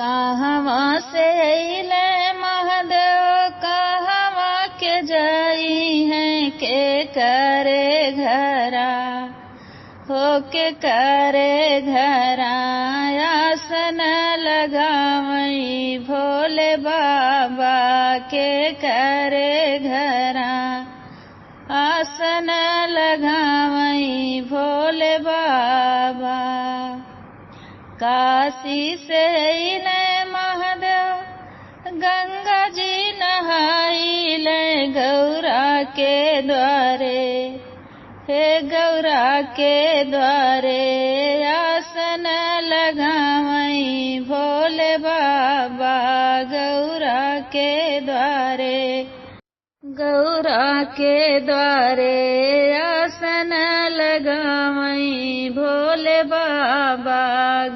कहवा से अइले महादेव कहवा के जाई हैं के करे घरा हो के करे घरा आसन लगावई भोले बाबा के करे घरा आसन लगावई भोले बाबा। काशी से अइले महादेव गंगा जी नहाइले गौरा के द्वारे हे गौरा के द्वारे आसन लगावई भोले बाबा गौरा के द्वारे गौरा के द्वारे आसन लगावई भोले बाबा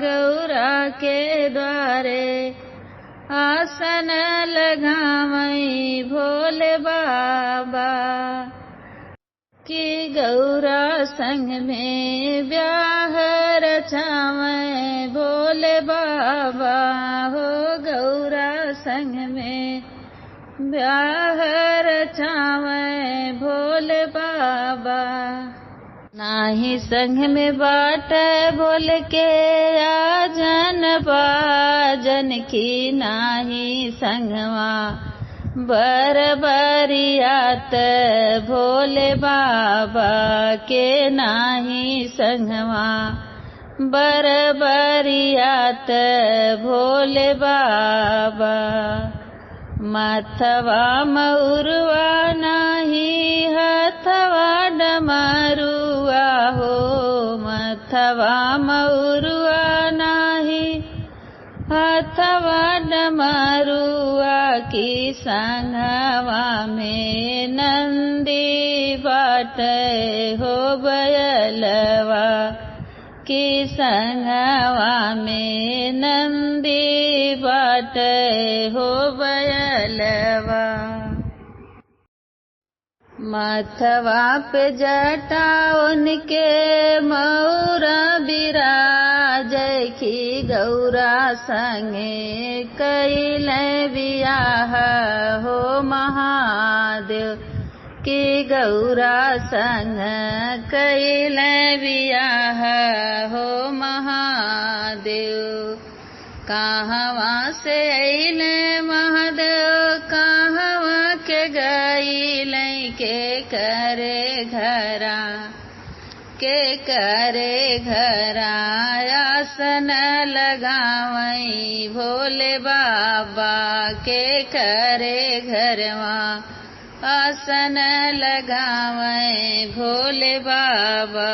गौरा के द्वारे आसन लगावई भोले बाबा। कि गौरा संग में ब्याह रचावै भोले बाबा हो गौरा संग में ब्याह रचावै भोले बाबा। नाही संग में बाट बोल के आजन बाजन की नाही संगवा बर बरियात भोले बाबा के नाही संगवा बर बरियात भोले बाबा। मथवा मऊरुआ नाही हथवा डमरुआ हो मथवा मऊरुआ नाही हथवा डमरुआ की संगवा में नंदी बाटे हो बयलवा की संगवा में नंदी बाटे हो बयलवा। मथवा पे जटा उनके मऊरा बिराज की गौरा संगे कैले बियाह हो महादेव की गौरा संग कैले बियाह हो महादेव। कहवा से अइले महादेव कहवा के गइले के करे घरा आसन लगावई भोले बाबा के करे घरवा आसन लगावई भोले बाबा।